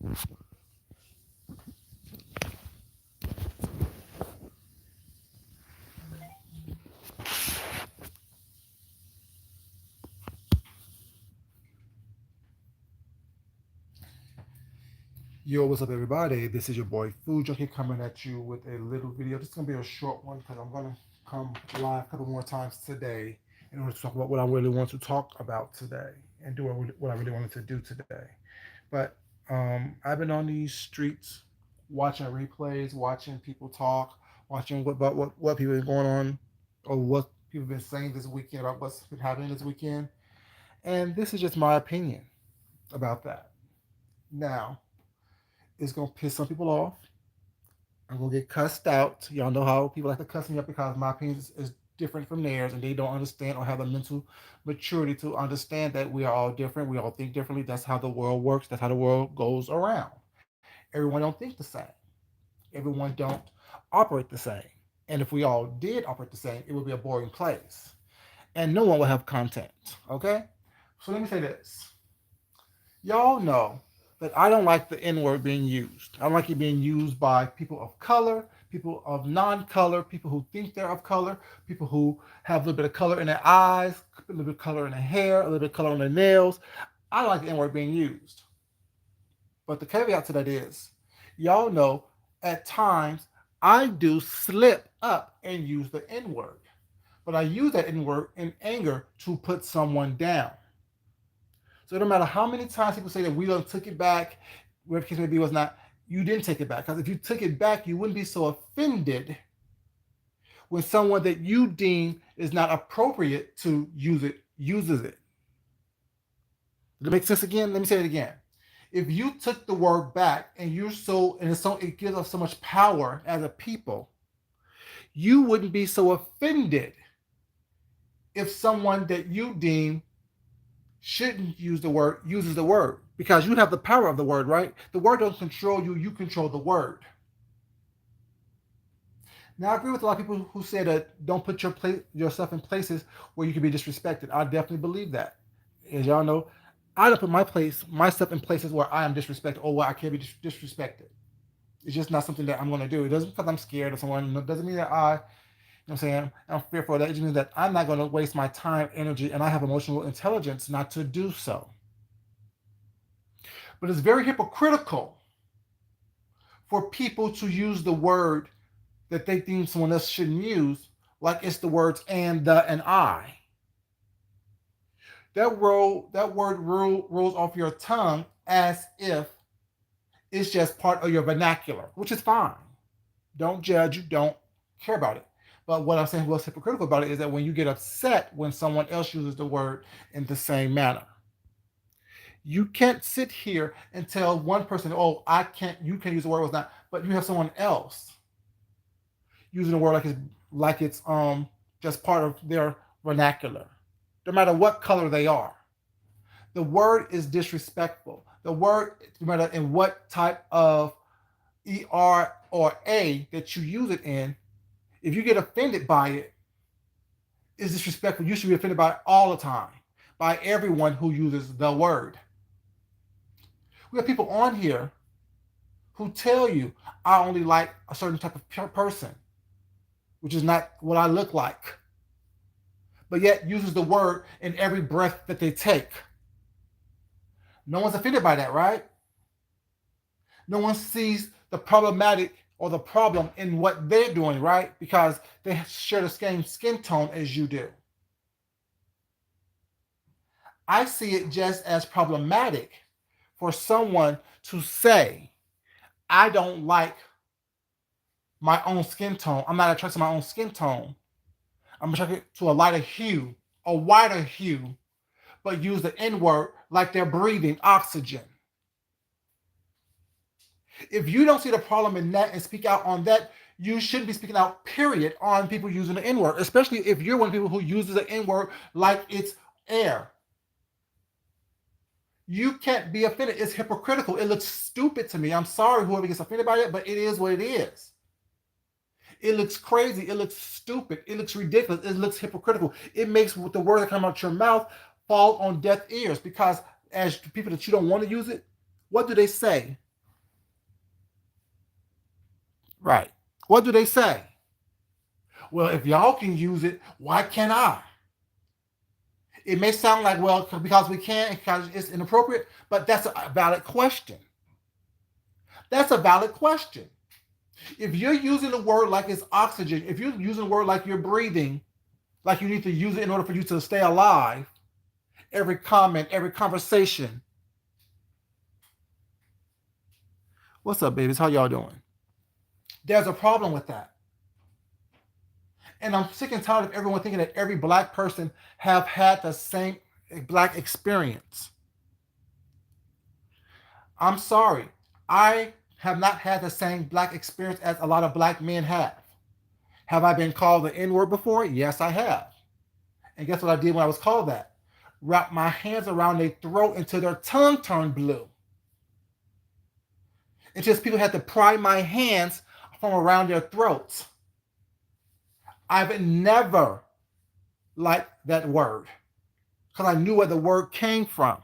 Yo, what's up, everybody? This is your boy Food Junkie coming at you with a little video. This is gonna be a short one because I'm gonna come live a couple more times today in order to talk about what I really want to talk about today and do what I really wanted to do today. But I've been on these streets watching replays, watching people talk, watching what people been going on or what people been saying this weekend about what's been happening this weekend. And this is just my opinion about that. Now, it's gonna piss some people off. I'm gonna get cussed out. Y'all know how people like to cuss me up because my opinion is different from theirs, and they don't understand or have the mental maturity to understand that we are all different. We all think differently. That's how the world works. That's how the world goes around. Everyone don't think the same. Everyone don't operate the same. And if we all did operate the same, it would be a boring place, and no one would have content. Okay. So let me say this. Y'all know that I don't like the N word being used. I don't like it being used by people of color, people of non color, people who think they're of color, people who have a little bit of color in their eyes, a little bit of color in their hair, a little bit of color on their nails. I don't like the N word being used. But the caveat to that is, y'all know at times I do slip up and use the N word. But I use that N word in anger to put someone down. So no matter how many times people say that we don't took it back, whatever the case may be was not, you didn't take it back. Because if you took it back, you wouldn't be so offended when someone that you deem is not appropriate to use it uses it. Does it make sense again? Let me say it again. If you took the word back and you're so and it's so it gives us so much power as a people, you wouldn't be so offended if someone that you deem shouldn't use the word uses the word because you have the power of the word, right? The word don't control you, you control the word. Now I agree with a lot of people who say that don't put yourself in places where you can be disrespected. I definitely believe that. As y'all know, I don't put myself in places where I am disrespected or where I can't be disrespected. It's just not something that I'm going to do. It doesn't because I'm scared of someone. It doesn't mean that I'm saying I'm fearful of that. It just means that I'm not going to waste my time, energy, and I have emotional intelligence not to do so. But it's very hypocritical for people to use the word that they think someone else shouldn't use, like it's the words and, the, and I. That word rolls off your tongue as if it's just part of your vernacular, which is fine. Don't judge, you don't care about it. But what I'm saying, what's hypocritical about it is that when you get upset when someone else uses the word in the same manner, you can't sit here and tell one person, "Oh, I can't. You can use the word was not," but you have someone else using the word like it's just part of their vernacular, no matter what color they are. The word is disrespectful. The word, no matter in what type of or a that you use it in, if you get offended by it, it's disrespectful. You should be offended by it all the time, by everyone who uses the word. We have people on here who tell you, I only like a certain type of person, which is not what I look like, but yet uses the word in every breath that they take. No one's offended by that, right? No one sees the problematic or the problem in what they're doing, right? Because they share the same skin tone as you do. I see it just as problematic for someone to say, I don't like my own skin tone. I'm not attracted to my own skin tone. I'm attracted to a lighter hue, a whiter hue, but use the N word like they're breathing oxygen. If you don't see the problem in that and speak out on that, you shouldn't be speaking out, period, on people using the N word, especially if you're one of the people who uses the N word like it's air. You can't be offended. It's hypocritical. It looks stupid to me. I'm sorry whoever gets offended by it, but it is what it is. It looks crazy. It looks stupid. It looks ridiculous. It looks hypocritical. It makes the words that come out your mouth fall on deaf ears because as people that you don't want to use it, what do they say? Right. What do they say? Well, if y'all can use it, why can't I? It may sound like, well, because we can't, because it's inappropriate, but that's a valid question. That's a valid question. If you're using the word like it's oxygen, if you're using the word like you're breathing, like you need to use it in order for you to stay alive, every comment, every conversation. What's up, babies? How y'all doing? There's a problem with that. And I'm sick and tired of everyone thinking that every black person have had the same black experience. I'm sorry. I have not had the same black experience as a lot of black men have. Have I been called the N-word before? Yes, I have. And guess what I did when I was called that? Wrap my hands around their throat until their tongue turned blue. It's just people had to pry my hands from around their throats. I've never liked that word because I knew where the word came from.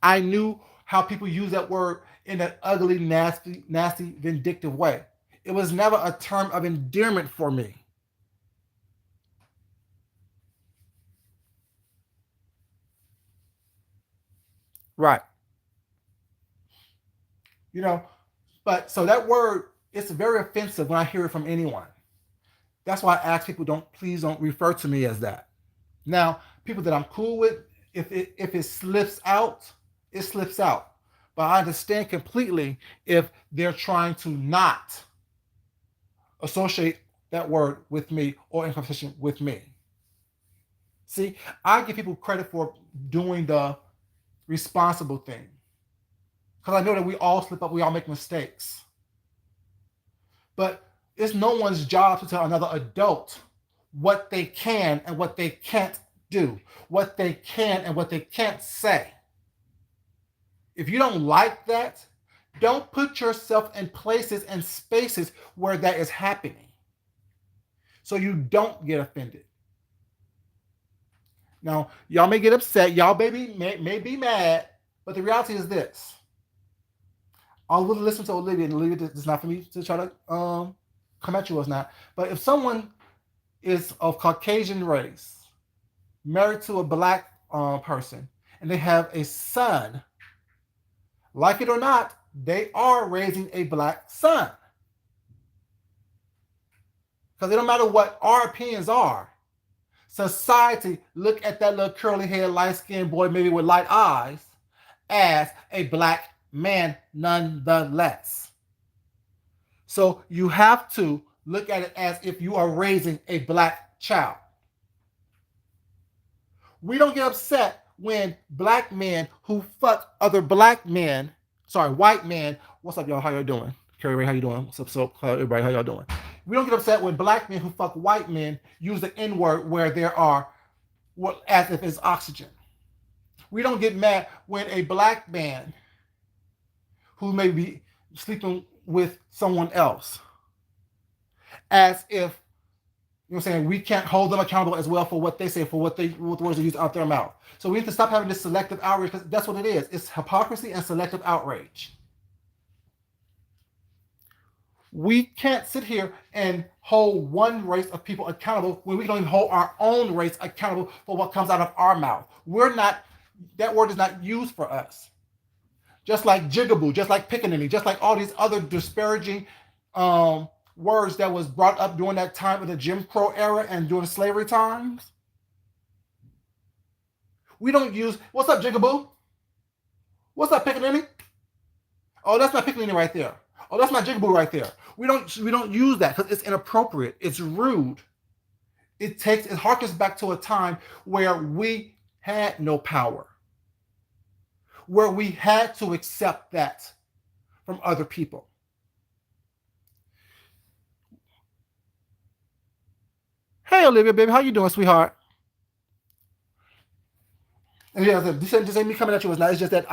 I knew how people use that word in an ugly, nasty, vindictive way. It was never a term of endearment for me. Right. You know, but so that word, it's very offensive when I hear it from anyone. That's why I ask people, please don't refer to me as that. Now, people that I'm cool with, if it slips out, it slips out. But I understand completely if they're trying to not associate that word with me or in competition with me. See, I give people credit for doing the responsible thing. Because I know that we all slip up, we all make mistakes. But it's no one's job to tell another adult what they can and what they can't do, what they can and what they can't say. If you don't like that, don't put yourself in places and spaces where that is happening so you don't get offended. Now, y'all may get upset, y'all may be mad, but the reality is this. I'll listen to Olivia, and Olivia, this is not for me to try to come at you or not. But if someone is of Caucasian race, married to a black person, and they have a son, like it or not, they are raising a black son. Because it don't matter what our opinions are. Society look at that little curly haired, light skinned boy, maybe with light eyes, as a black man nonetheless. So you have to look at it as if you are raising a black child. We don't get upset when black men who fuck other black men, white men. What's up, y'all? How y'all doing? Carrie Ray, how you doing? What's up, everybody? How y'all doing? We don't get upset when black men who fuck white men use the N-word where there are, as if it's oxygen. We don't get mad when a black man who may be sleeping with someone else, as if, you know what I'm saying, we can't hold them accountable as well for what they say, for what the words they use out their mouth. So we need to stop having this selective outrage, because that's what it is. It's hypocrisy and selective outrage. We can't sit here and hold one race of people accountable when we can even hold our own race accountable for what comes out of our mouth. That word is not used for us. Just like jigaboo, just like pickaninny, just like all these other disparaging words that was brought up during that time of the Jim Crow era and during the slavery times. We don't use, what's up, jigaboo? What's up, pickaninny? Oh, that's my pickaninny right there. Oh, that's my jigaboo right there. We don't use that because it's inappropriate. It's rude. It harkens back to a time where we had no power, where we had to accept that from other people. Hey, Olivia, baby, how you doing, sweetheart? And yeah, this ain't me coming at you. It's just that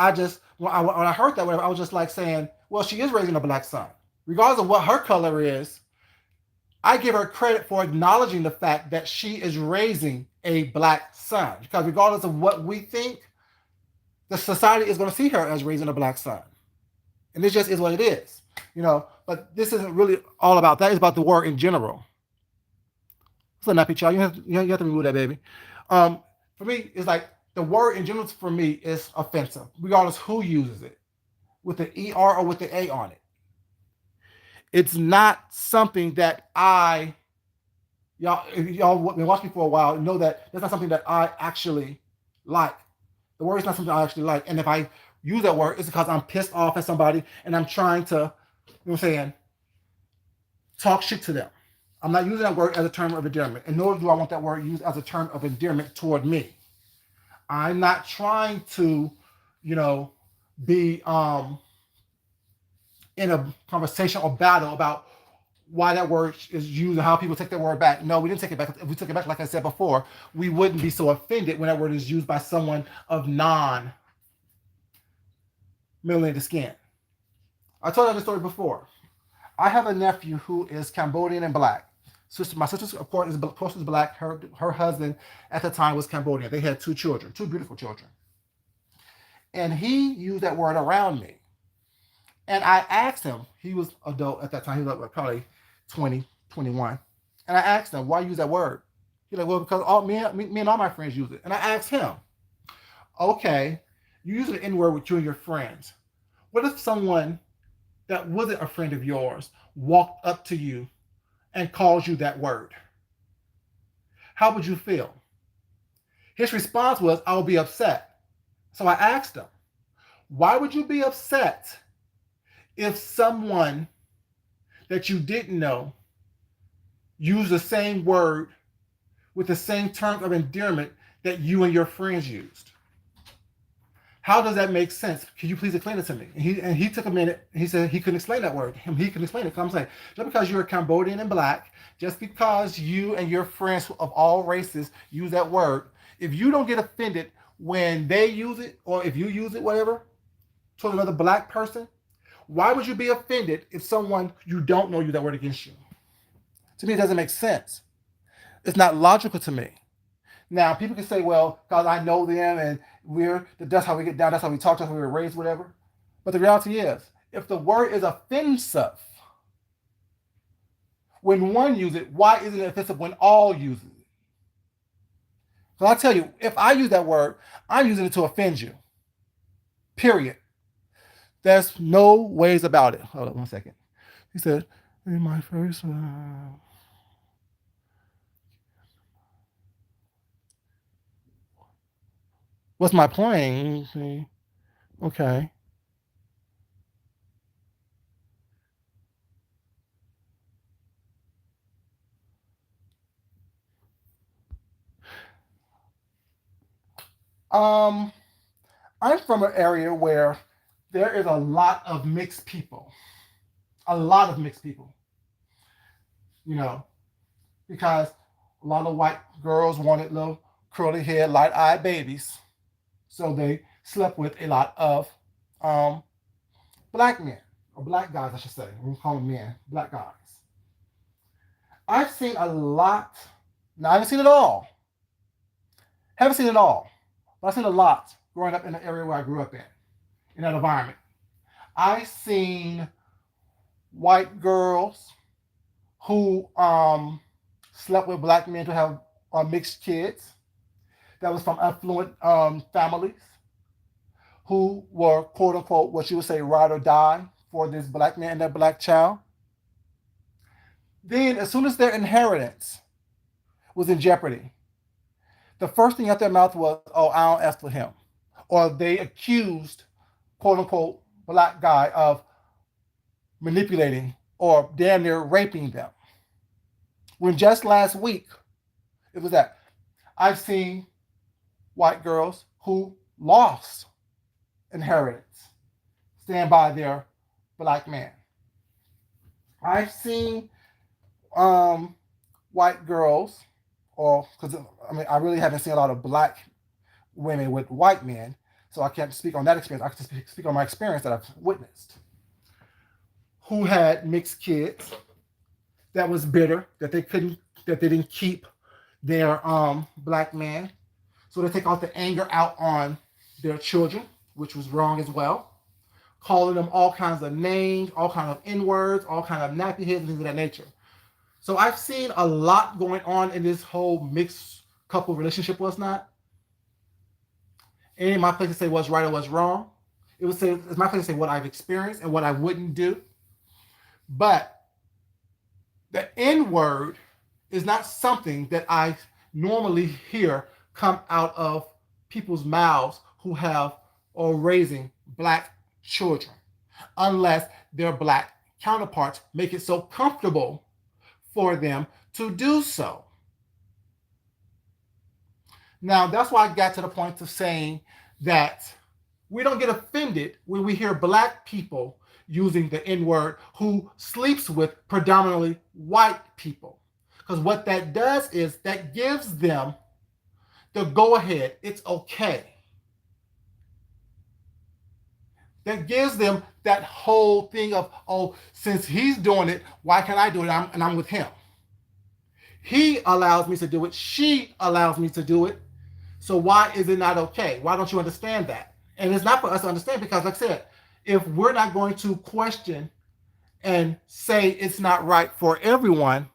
when I heard that, I was just like saying, well, she is raising a black son. Regardless of what her color is, I give her credit for acknowledging the fact that she is raising a black son. Because regardless of what we think, the society is going to see her as raising a black son. And this just is what it is. But this isn't really all about that. It's about the word in general. It's a nappy child. You have to remove that, baby. Um, for me, it's like the word in general for me is offensive, regardless who uses it, with the ER or with the A on it. It's not something that if y'all been watching me for a while, know that that's not something that I actually like. The word is not something I actually like. And if I use that word, it's because I'm pissed off at somebody and I'm trying to, talk shit to them. I'm not using that word as a term of endearment, and nor do I want that word used as a term of endearment toward me. I'm not trying to, you know, be in a conversation or battle about why that word is used and how people take that word back. No, we didn't take it back. If we took it back, like I said before, we wouldn't be so offended when that word is used by someone of non-melanated skin. I told you this story before. I have a nephew who is Cambodian and black. My sister, of course, is black. Her husband at the time was Cambodian. They had two children, two beautiful children. And he used that word around me. And I asked him, he was adult at that time, he was like probably 20, 21. And I asked him, why use that word? He's like, well, because me and all my friends use it. And I asked him, okay, you use the N word with you and your friends. What if someone that wasn't a friend of yours walked up to you and calls you that word? How would you feel? His response was, I would be upset. So I asked him, why would you be upset if someone that you didn't know used the same word with the same term of endearment that you and your friends used? How does that make sense? Can you please explain it to me? And he took a minute. He said he couldn't explain that word. He couldn't explain it. I'm saying, just because you're Cambodian and black, just because you and your friends of all races use that word, if you don't get offended when they use it, or if you use it, whatever, to another black person, why would you be offended if someone you don't know use that word against you? To me, it doesn't make sense. It's not logical to me. Now, people can say, well, because I know them and that's how we get down, that's how we talk, that's how we were raised, whatever. But the reality is, if the word is offensive when one uses it, why isn't it offensive when all use it? So I'll tell you, if I use that word, I'm using it to offend you. Period. There's no ways about it. Hold on 1 second. He said, in my first... What's my point? Okay. I'm from an area where there is a lot of mixed people. A lot of mixed people. Because a lot of white girls wanted little curly haired, light eyed babies. So they slept with a lot of black men, or black guys, I should say. We call them men, black guys. I've seen a lot. Now, I haven't seen it all. Haven't seen it all. But I've seen a lot growing up in the area where I grew up in that environment. I've seen white girls who slept with black men to have mixed kids that was from affluent families who were, quote unquote, what you would say, ride or die for this black man and that black child. Then, as soon as their inheritance was in jeopardy, the first thing out their mouth was, oh, I don't ask for him. Or they accused, quote unquote, black guy of manipulating or damn near raping them. When just last week, it was that. I've seen white girls who lost inheritance stand by their black man. I've seen white girls, or because I really haven't seen a lot of black women with white men, so I can't speak on that experience. I can speak on my experience that I've witnessed, who had mixed kids that was bitter that they didn't keep their black man, so they take all the anger out on their children, which was wrong as well. calling them all kinds of names, all kinds of N words, all kinds of nappy heads, and things of that nature. So I've seen a lot going on in this whole mixed couple relationship, was not. It ain't my place to say what's right or what's wrong. It's my place to say what I've experienced and what I wouldn't do. But the N word is not something that I normally hear come out of people's mouths who have or raising black children, unless their black counterparts make it so comfortable for them to do so. Now, that's why I got to the point of saying that we don't get offended when we hear black people using the N word who sleeps with predominantly white people. Because what that does is that gives them the go ahead. It's okay. That gives them that whole thing of, oh, since he's doing it, why can't I do it? And I'm with him. He allows me to do it. She allows me to do it. So why is it not okay? Why don't you understand that? And it's not for us to understand because, like I said, if we're not going to question and say it's not right for everyone,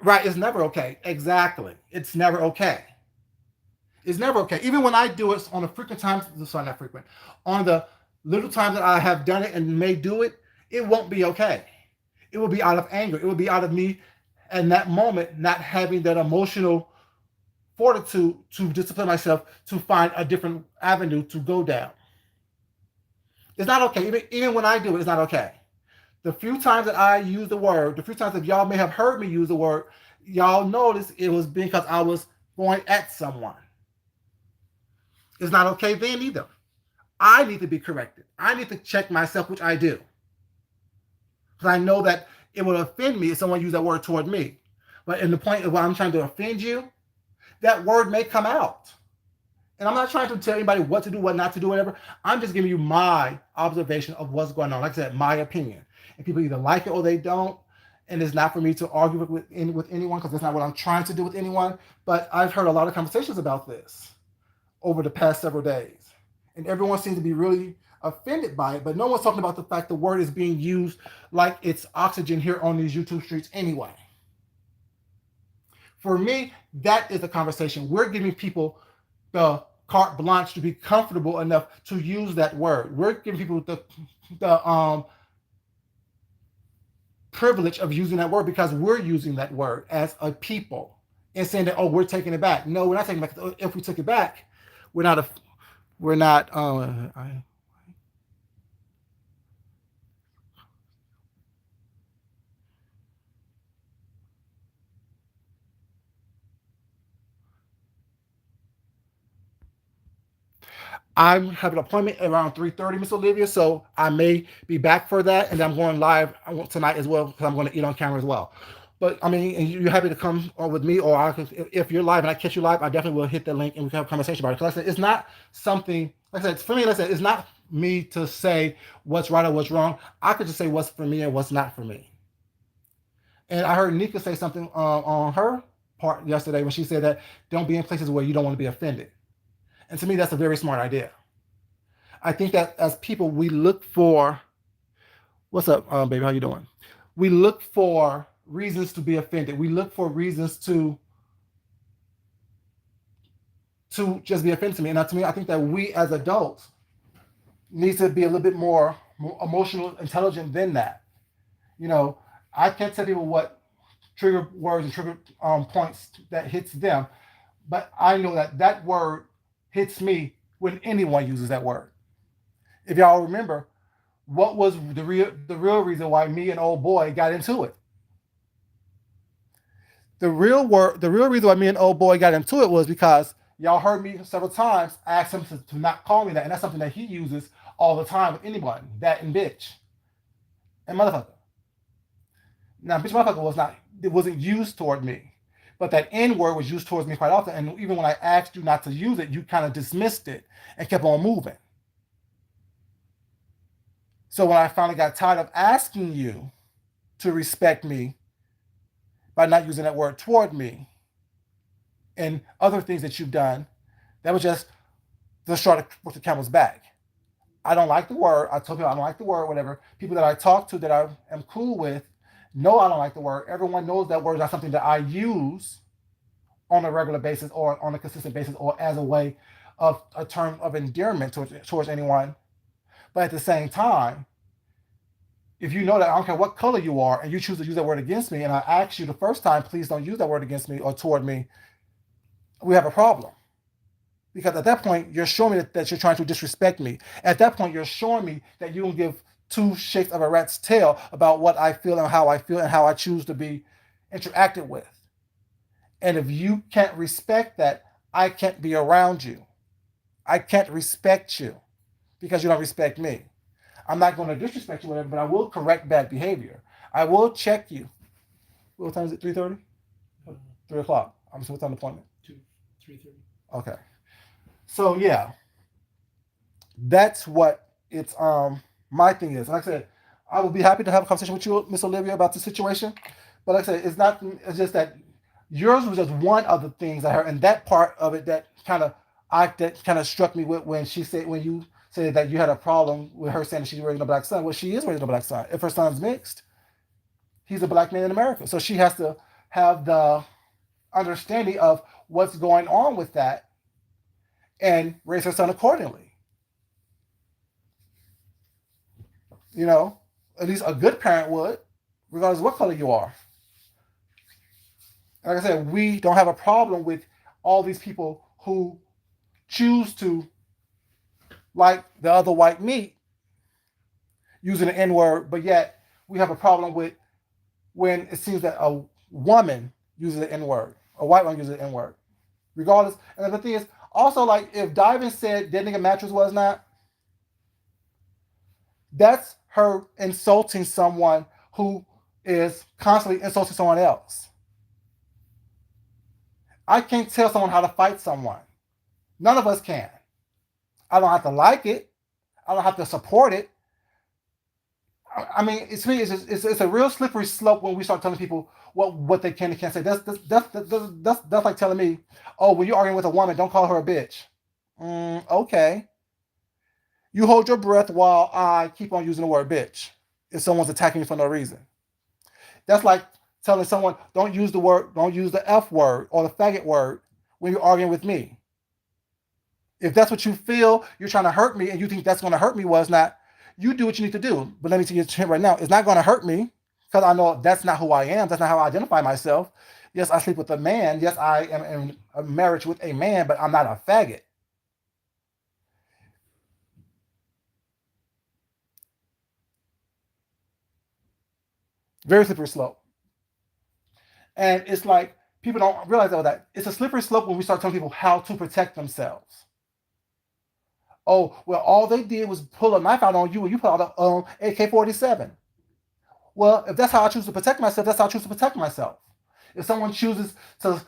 right, it's never okay. Exactly. It's never okay. It's never okay. Even when I do it on the frequent times, sorry, not frequent, on the little times that I have done it and may do it, it won't be okay. It will be out of anger. It will be out of me in that moment not having that emotional fortitude to discipline myself to find a different avenue to go down. It's not okay. Even when I do it, it's not okay. The few times that I use the word, the few times that y'all may have heard me use the word, y'all notice it was because I was going at someone. It's not okay then either. I need to be corrected. I need to check myself, which I do. Because I know that it will offend me if someone used that word toward me. But in the point of when I'm trying to offend you, that word may come out. And I'm not trying to tell anybody what to do, what not to do, whatever. I'm just giving you my observation of what's going on. Like I said, my opinion. And people either like it or they don't. And it's not for me to argue with anyone because that's not what I'm trying to do with anyone. But I've heard a lot of conversations about this over the past several days. And everyone seems to be really offended by it. But no one's talking about the fact the word is being used like it's oxygen here on these YouTube streets anyway. For me, that is a conversation. We're giving people the carte blanche to be comfortable enough to use that word. We're giving people the privilege of using that word because we're using that word as a people and saying that, oh, we're taking it back. No, we're not taking it back. If we took it back, we're not I have an appointment around 3:30, Miss Olivia, so I may be back for that, and I'm going live tonight as well because I'm going to eat on camera as well. But I mean, and you're happy to come with me, or if you're live and I catch you live, I definitely will hit the link and we can have a conversation about it. Because like I said, it's not something. Like I said, for me, like I said, it's not me to say what's right or what's wrong. I could just say what's for me and what's not for me. And I heard Nika say something on her part yesterday when she said that don't be in places where you don't want to be offended. And to me, that's a very smart idea. I think that as people, we look for what's up, baby? How you doing? We look for reasons to be offended. We look for reasons to just be offended to me. And to me, I think that we as adults need to be a little bit more emotional, intelligent than that. You know, I can't tell people what trigger words and trigger points that hits them, but I know that that word hits me when anyone uses that word. If y'all remember, what was the real reason why me and old boy got into it? The real reason why me and old boy got into it was because y'all heard me several times ask him to not call me that, and that's something that he uses all the time with anyone. That and bitch and motherfucker. Now, bitch, motherfucker wasn't used toward me, but that N word was used towards me quite often. And even when I asked you not to use it, you kind of dismissed it and kept on moving. So when I finally got tired of asking you to respect me by not using that word toward me and other things that you've done, That was just the straw that broke the camel's back. I don't like the word. I told people I don't like the word, whatever. People that I talk to that I am cool with know I don't like the word. Everyone knows that word is not something that I use on a regular basis or on a consistent basis or as a way of a term of endearment towards anyone. But at the same time, if you know that I don't care what color you are and you choose to use that word against me, and I ask you the first time, please don't use that word against me or toward me, we have a problem. Because at that point, you're showing me that you're trying to disrespect me. At that point, you're showing me that you don't give two shakes of a rat's tail about what I feel and how I choose to be interacted with. And if you can't respect that, I can't be around you. I can't respect you because you don't respect me. I'm not going to disrespect you, whatever, but I will correct bad behavior. I will check you. What time is it? 3:30? 3 o'clock. I'm supposed to have an appointment. 3:30. Okay. So yeah, that's what it's my thing is. Like I said, I will be happy to have a conversation with you, Miss Olivia, about the situation. But like I said, it's not. It's just that yours was just one of the things I heard, and that part of it that kind of struck me with when you said that you had a problem with her saying that she's raising a black son. Well, she is raising a black son. If her son's mixed, he's a black man in America, so she has to have the understanding of what's going on with that and raise her son accordingly. You know, at least a good parent would, regardless of what color you are. Like I said, we don't have a problem with all these people who choose to like the other white meat using the N word, but yet we have a problem with when it seems that a woman uses the N word, a white one uses the N word, regardless. And the thing is, also, like if Diamond said dead nigga mattress was not, that's her insulting someone who is constantly insulting someone else. I can't tell someone how to fight someone. None of us can. I don't have to like it. I don't have to support it. I mean, it's me. It's a real slippery slope when we start telling people what they can and can't say. That's like telling me, oh, when you're arguing with a woman, don't call her a bitch. Okay. You hold your breath while I keep on using the word bitch if someone's attacking me for no reason. That's like telling someone, don't use the F word or the faggot word when you're arguing with me. If that's what you feel, you're trying to hurt me and you think that's going to hurt me, well, it's not. You do what you need to do. But let me tell you right now, it's not going to hurt me because I know that's not who I am. That's not how I identify myself. Yes, I sleep with a man. Yes, I am in a marriage with a man, but I'm not a faggot. Very slippery slope. And it's like people don't realize that it's a slippery slope when we start telling people how to protect themselves. Oh, well, all they did was pull a knife out on you and you pull out a AK-47. Well, if that's how I choose to protect myself, that's how I choose to protect myself. If someone chooses to,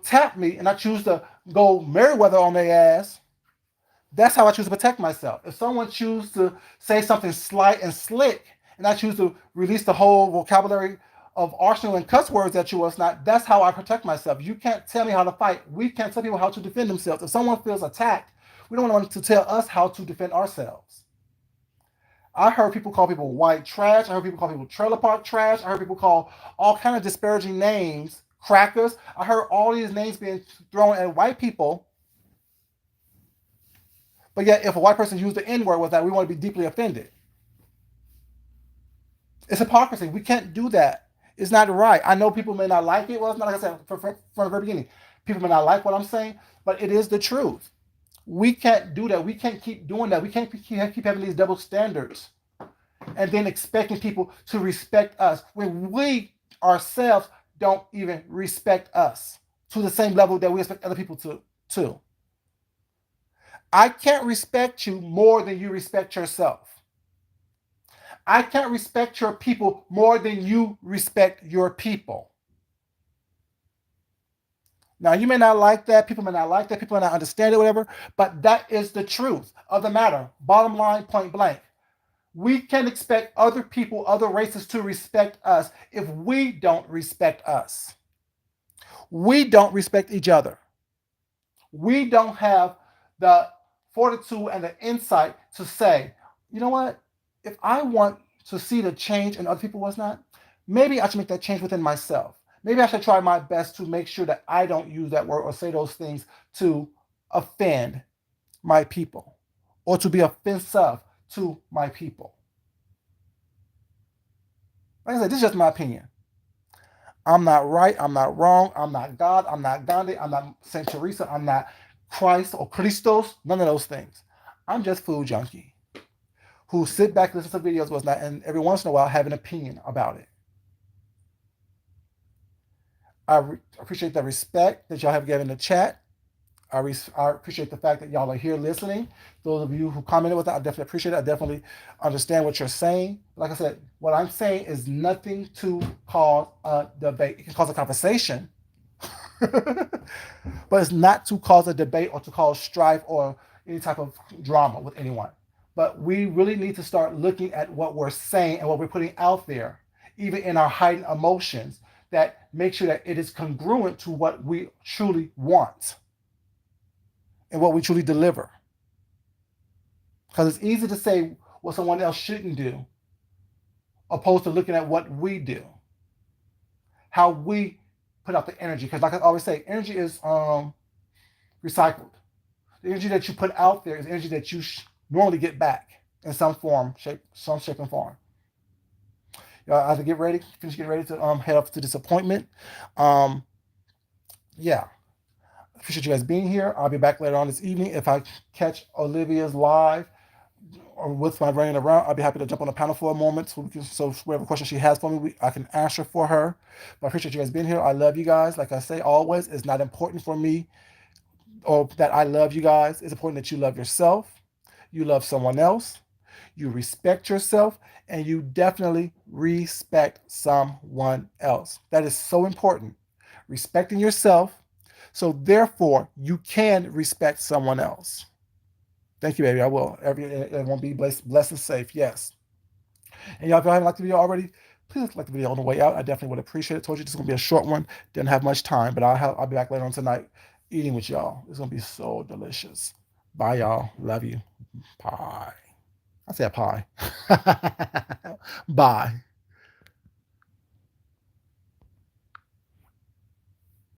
tap me and I choose to go Merriweather on their ass, that's how I choose to protect myself. If someone chooses to say something slight and slick and I choose to release the whole vocabulary of arsenal and cuss words at you or not, that's how I protect myself. You can't tell me how to fight. We can't tell people how to defend themselves. If someone feels attacked, we don't want to tell us how to defend ourselves. I heard people call people white trash. I heard people call people trailer park trash. I heard people call all kind of disparaging names, crackers. I heard all these names being thrown at white people. But yet, if a white person used the N word with that, we want to be deeply offended. It's hypocrisy. We can't do that. It's not right. I know people may not like it. Well, it's not like I said from the very beginning. People may not like what I'm saying, but it is the truth. We can't do that. We can't keep doing that. We can't keep having these double standards and then expecting people to respect us when we ourselves don't even respect us to the same level that we expect other people to. I can't respect you more than you respect yourself. I can't respect your people more than you respect your people. Now, you may not like that. People may not like that. People may not understand it, whatever. But that is the truth of the matter. Bottom line, point blank. We can expect other people, other races to respect us if we don't respect us. We don't respect each other. We don't have the fortitude and the insight to say, you know what? If I want to see the change in other people was not, maybe I should make that change within myself. Maybe I should try my best to make sure that I don't use that word or say those things to offend my people or to be offensive to my people. Like I said, this is just my opinion. I'm not right. I'm not wrong. I'm not God. I'm not Gandhi. I'm not Saint Teresa. I'm not Christ or Christos. None of those things. I'm just food junkie who sit back and listen to videos was not, and every once in a while have an opinion about it. Appreciate the respect that y'all have given the chat. I appreciate the fact that y'all are here listening. Those of you who commented with that, I definitely appreciate it. I definitely understand what you're saying. Like I said, what I'm saying is nothing to cause a debate. It can cause a conversation, but it's not to cause a debate or to cause strife or any type of drama with anyone. But we really need to start looking at what we're saying and what we're putting out there, even in our heightened emotions, that make sure that it is congruent to what we truly want and what we truly deliver. Because it's easy to say what someone else shouldn't do, opposed to looking at what we do, how we put out the energy. Because like I always say, energy is recycled. The energy that you put out there is energy that you normally get back in some form, some shape and form. I have to get ready, finish getting ready to head up to this appointment. Yeah, appreciate you guys being here. I'll be back later on this evening. If I catch Olivia's live or with my running around, I'll be happy to jump on the panel for a moment so whatever question she has for me, I can answer for her. But I appreciate you guys being here. I love you guys. Like I say always, it's not important for me or that I love you guys. It's important that you love yourself, you love someone else, you respect yourself, and you definitely respect someone else. That is so important. Respecting yourself, so therefore you can respect someone else. Thank you, baby. I will. Everyone be blessed and safe. Yes. And y'all, if y'all haven't liked the video already, please like the video on the way out. I definitely would appreciate it. Told you this is gonna be a short one. Didn't have much time, but I'll be back later on tonight eating with y'all. It's gonna be so delicious. Bye, y'all. Love you. Bye. I said pie. Bye.